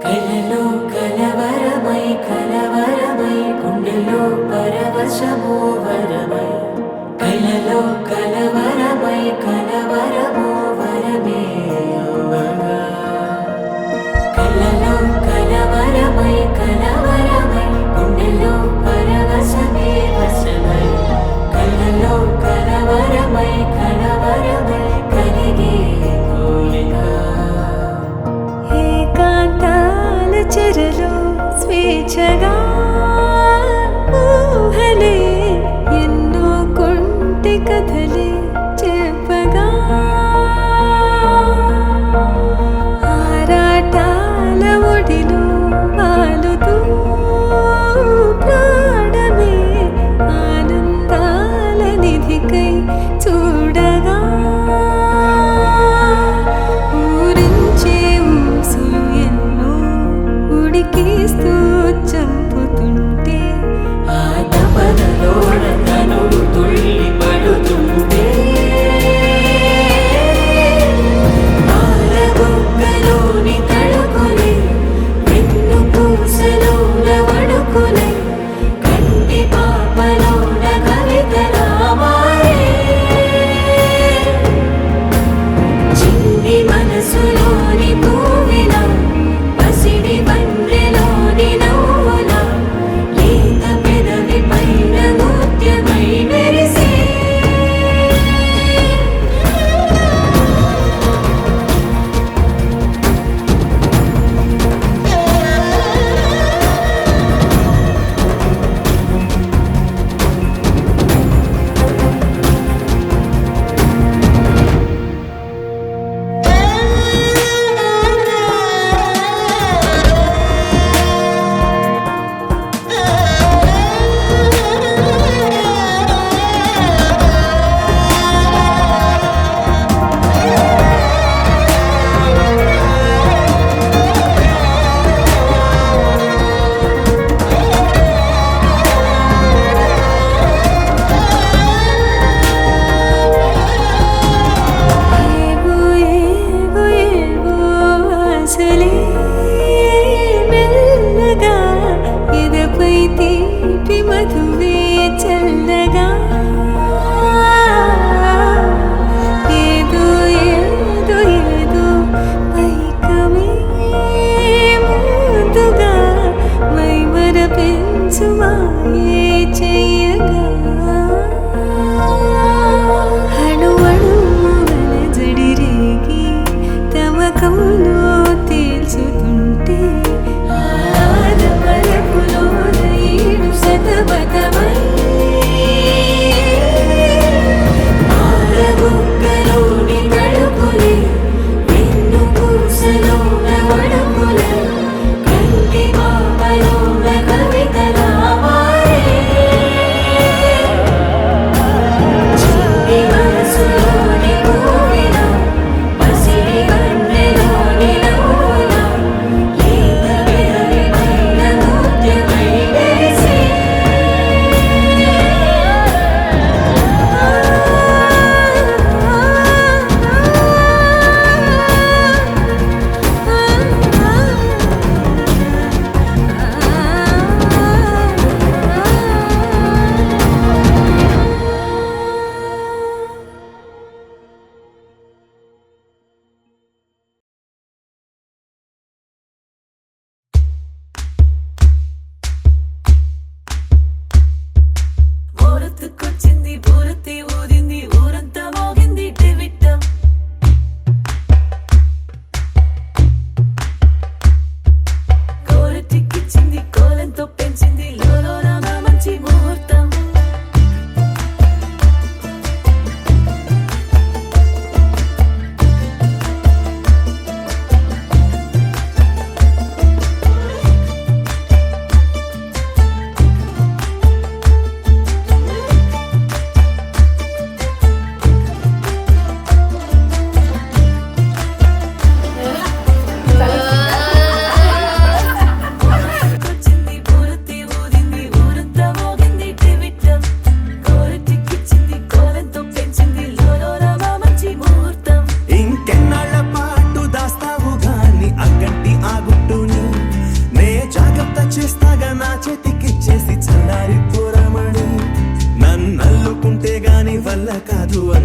కలలో కలవరమై కలవరమై గుండెలో పరవశమో వరమై కలలో కలవరమై కలవరమో వరమే యువగా కలలో కలవరమై కలవరమై గుండెలో పరవశమే వశమై కలలో కలవరమై కలవరమై కలిగే కోరిక చెరలో స్వేచ్ఛగా ఊహలే ఎన్నో కొంటి కథలే చెప్పగా ఆరాటాల ఒడిలో వాలుతూ ప్రాణమే ఆనందాల నిధికై చూడగా ఉడికిస్తూ చంపుతుంటే ఆ తపనలోన తనుడు తుళ్ళి పడుతుంటే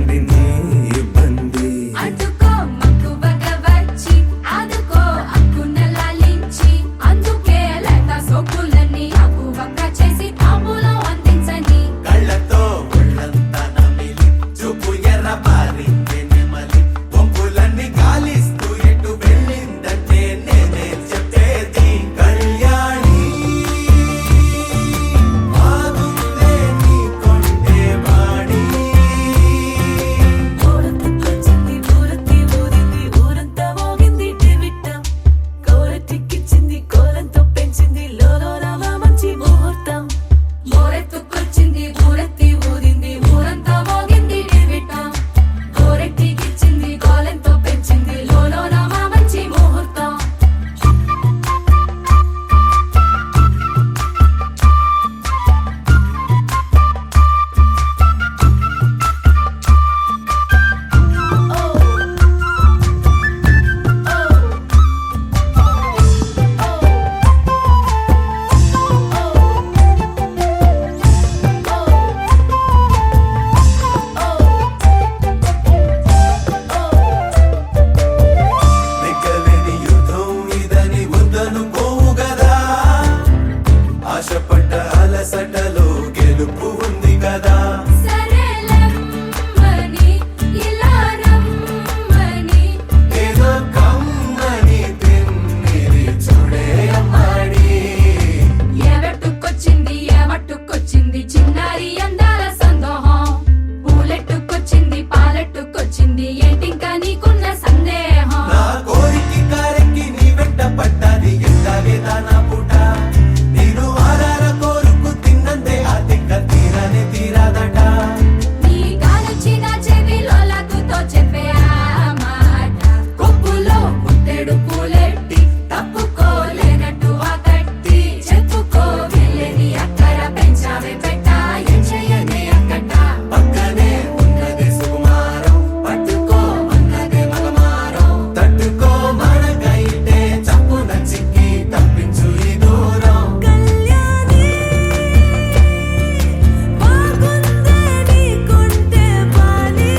పండింది ఇబ్బంది. అందుకో మక్కువగా వచ్చి ఆదుకో అక్కున లాలించి అందుకే లేత సోకులన్నీ అక్కువగా చేసి తాంబూలం అందించని కళ్ళతో ఒళ్ళంతా నమిలి చూపు ఎర్రబారి నెమలి వంపులన్నీ గాలిస్తూ ఎటు వెళ్ళిందంటే నేనే చెప్పేది కళ్యాణి బాగుందే నీ కొండే బాడి. ఊరంతకొచ్చింది ఊరత్తి ఊరింది ఊరంతా మోగింది టివిట్టం కోరటిక్కిచ్చింది కోలంతో పెంచింది లోలోన మంచి ముహూర్తం మోరెత్తుకొచ్చింది ఊరెత్తి ఊరింది ఊరంతా మోగింది టివిటం గోరెట్టికిచ్చింది గోలెంతో పెంచింది లోలోన మా మంచి ముహూర్తం దిక్కలేని యుద్ధం ఇదని వద్దనుకోవు గదా, ఆశపడ్డ అలసటలో గెలుపు ఉంది కదా. సరేలమ్మని ఇలా రమ్మని ఏదో కమ్మని తిమ్మిరి చూడే అమ్మాడి. ఏమట్టుకొచ్చింది ఏమట్టుకొచ్చింది చిన్నారి అందాల సందోహం పూలెట్టుకొచ్చింది పాలెట్టుకొచ్చింది ఏంటింకా నీకున్న సందేహం నా కోరికి కారెక్కి నీ వెంట పడ్డది ఎంతవేదా నా పుట. నేను ఆరార కోరుకు తిన్నందే ఆ తిక్క తీరనే తీరాదట. నీ గాలొచ్చిన చెవిలో లగ్గుతో చెప్పే ఆ మాట కొప్పులో పుట్టెడు పూలెట్టి తప్పుకోలేనట్టు ఆ కట్టి చెప్పుకో వెళ్ళని అక్కర పెంచావే పెట్ట ఏం చెయ్యనే అక్కట పక్కనే ఉన్నదే సుకుమారం, పట్టుకో అన్నదే మగమారం. తట్టుకో మనకైతే చప్పున చిక్కి తప్పించు ఈ దూరం. కళ్యాణి బాగుందే నీ కొంటే బాలి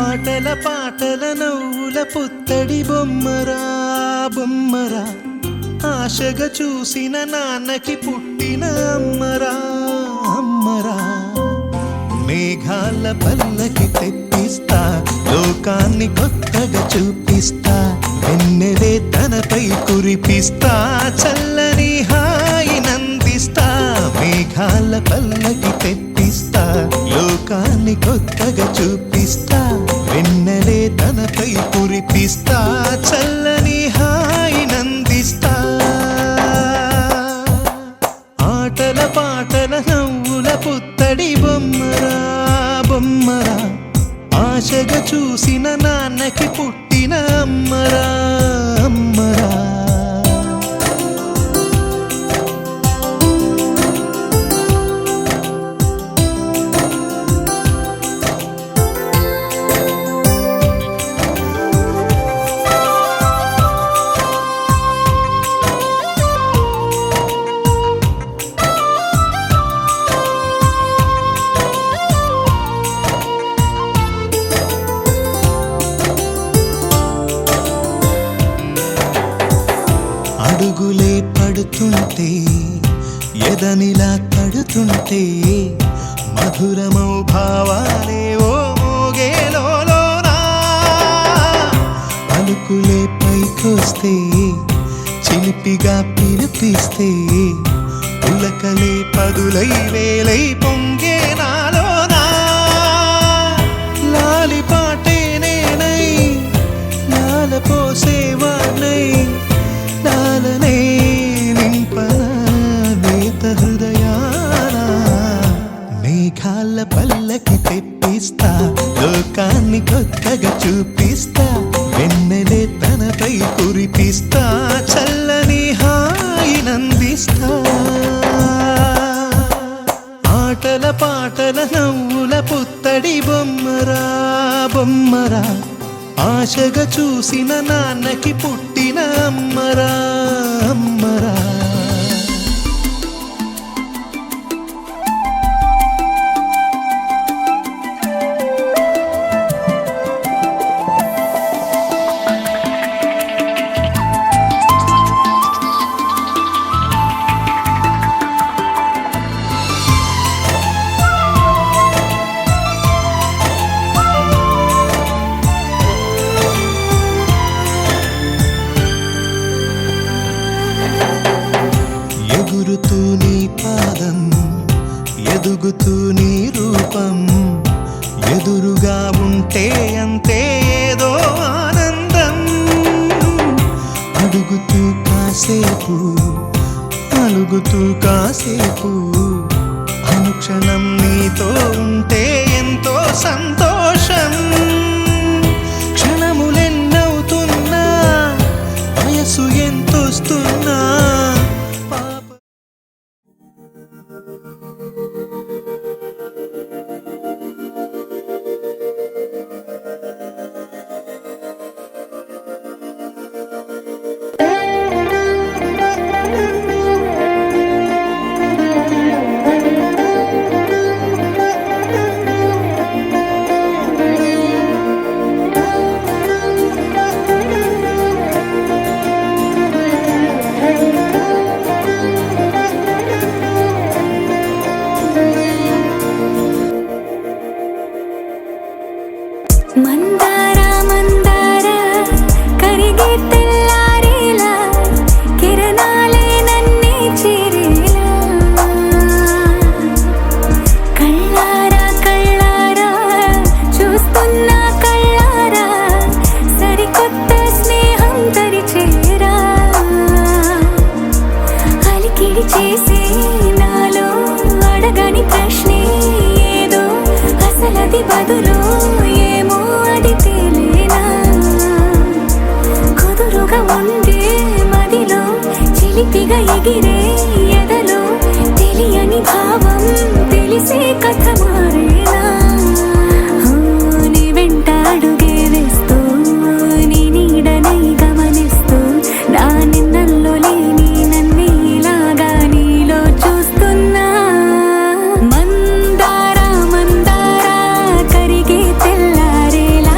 ఆటల పాటల నవ్వుల పుత్తడి బొమ్మరా బొమ్మరా ఆశగా చూసిన నాన్నకి పుట్టిన అమ్మరా అమ్మరా మేఘాల పల్లకి తెప్పిస్తా లోకాన్ని కొత్తగా చూపిస్తా వెన్నెలే తనపై కురిపిస్తా చల్లని హాయినందిస్తా మేఘాల పల్లకి తెప్పిస్తా లోకాన్ని కొత్తగా చూపిస్తా వెన్నెలే తనపై కురిపిస్తా చల్లని హాయినందిస్తా ఆటల పాటల నవ్వుల పుత్తడి బొమ్మరా బొమ్మరా ఆశగా చూసిన నాన్నకి పుట్టిన అమ్మరా అమ్మరా అడుగులే పడుతుంటే ఎదనిలా తడుతుంటే మధురమౌ భావాలే ఓ మోగేలోనా పలుకులే పైకొస్తే చిలిపిగా పిలిపిస్తే పులకలే పదులై వేలై పొంగే నాలోనా లాలి పాటే నేనై లాల పోసేవాణ్ణై లాలనే నింపన నేత హృదయాన మేఘాల పల్లకి తెప్పిస్తా లోకాన్ని కొత్తగా చూపిస్తా వెన్నెలే తనపై కురిపిస్తా చల్లని హాయినందిస్తా ఆటల పాటల నవ్వుల పుత్తడి బొమ్మరా బొమ్మరా ఆశగా చూసిన నాన్నకి పుట్టిన అమ్మరా అమ్మరా ఎగురుతూ నీ పాదం ఎదుగుతూ నీ రూపం ఎదురుగా ఉంటే అంతే ఏదో ఆనందం అడుగుతూ కాసేపు అలుగుతూ కాసేపు అనుక్షణం నీతో ఉంటే ఎంతో సంతోషం క్షణములెన్నవుతున్నా వయసు ఎంతొస్తున్నా మందార మందార కరిగే తెల్లారేలా కిరణాలే నన్నే చేరేలా కళ్ళారా కళ్ళారా చూస్తున్నా కళ్ళారా సరికొత్త స్నేహం తరిచేరా అలికిడి చేసే నాలో అడగని ప్రశ్నే ఏదో అసలది బదులు ఏమో అది తేలేనా కుదురుగా ఉండే మదిలో చిలిపిగా ఎగిరే ఎదలో తెలియని భావం తెలిసే కథ మారేనా నీ వెంట అడుగే వేస్తూ నీ నీడనై గమనిస్తూ నా నిన్నల్లో లేని నన్నే ఇలాగా నీలో చూస్తున్నా మందార మందార కరిగే తెల్లారేలా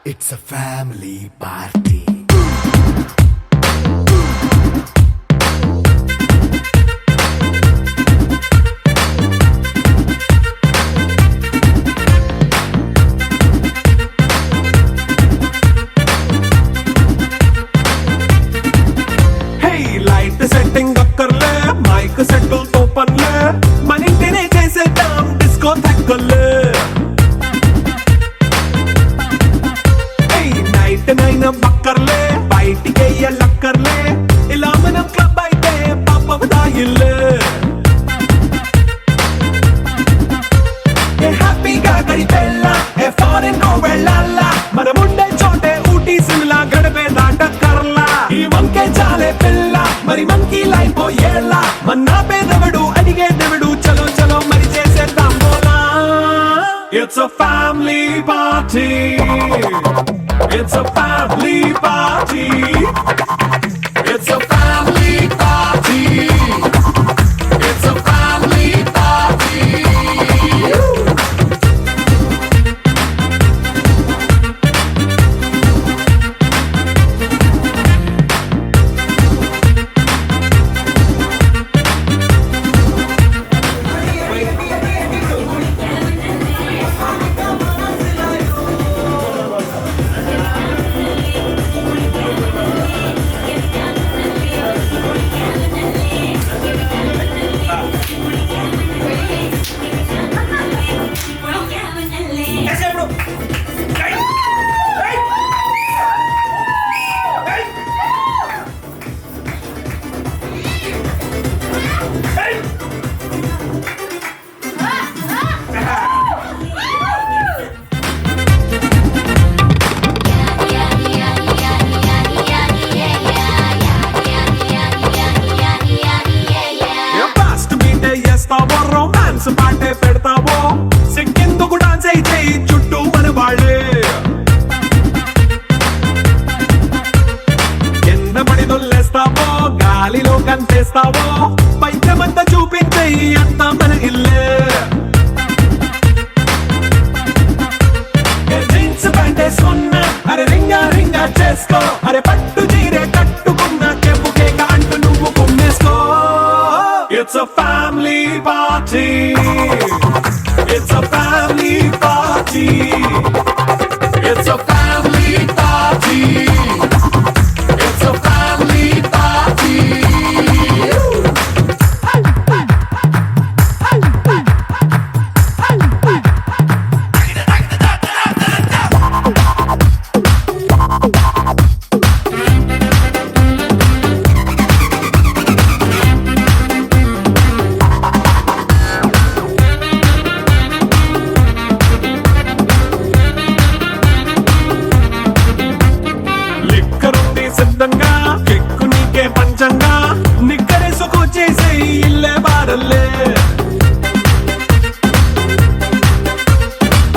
It's a family party. Hey, light setting అక్కర్లే మైక్ సెట్టుల్ తో పనులే మన ఇంటినే చేసేద్దాం డిస్కో తక్కలే నైట్ నైన్ బక్కర్లే బయటికి ఎల్లక్కర్లే ఇలా మనం క్లబ్ అయితే పాపం దాయిల్లే హ్యాపీగా గడిపెళ్ళ ఏ ఫారెన్ నో వెళ్ళాల మనం ఉండే చోటే ఊటీ సిమ్లా గడిపే దాటక్కర్లా ఈ వంకే చాలే పిల్ల మరి మంకీ లైఫ్ ఏళ్ళ మన్నా పేదవడు అడిగే దేవుడు చలో చలో మరి చేసేద్దాం బోలా it's a family party. It's a family party. It's a family party. It's a family party. Romance పాటే పెడతావో సిక్కిందుకు డాన్స్ అయితే చుట్టూ మన వాళ్ళే కింద పడి దొల్లేస్తావో గాలిలో కంటేస్తావో పైకమంతా చూపించే అంతా మన ఇల్లే జీన్స్ ప్యాంటేసుకున్నా అరే రింగా రింగా చేసుకో అరే పట్టు చీరే కట్టుకున్న చెప్పు కేక అంటూ నువ్వు కుమ్మేసుకో It's a family party. It's a family party. It's a family party. It's a family party. సిద్ధంగా కెక్కు నీకే పంచంగా నిక్కరేసుకు చేసే ఇల్లే బారల్లే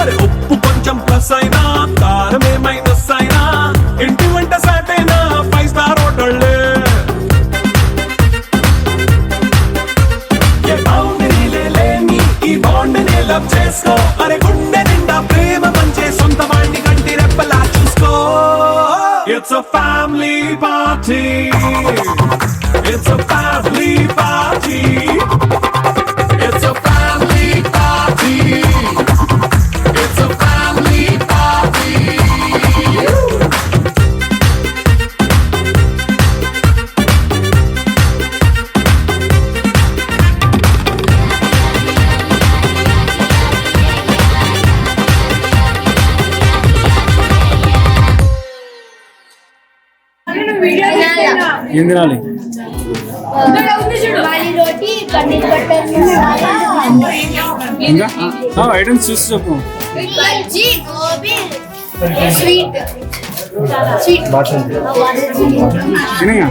అరే ఉప్పు కొంచెం ప్లస్ అయినా కారమే మైనస్ అయినా ఇంటి వంట సాటైనా 5 స్టార్ హోటళ్ళే ఏ బౌండరీలే లేని ఈ బాండ్ని లవ్ చేసుకో అరే గుండె నిండా ప్రేమ పంచే సొంత వాణ్ణి కంటి రెప్పలా చూసుకో It's a family party. It's a family party. It's a family party. It's a family party. ఏం తినాలి రోటీ పన్నీర్ బటర్ ఇంకా ఐటమ్స్ చూసి చెప్పు బజ్జీ గోబీ స్వీట్ తినగా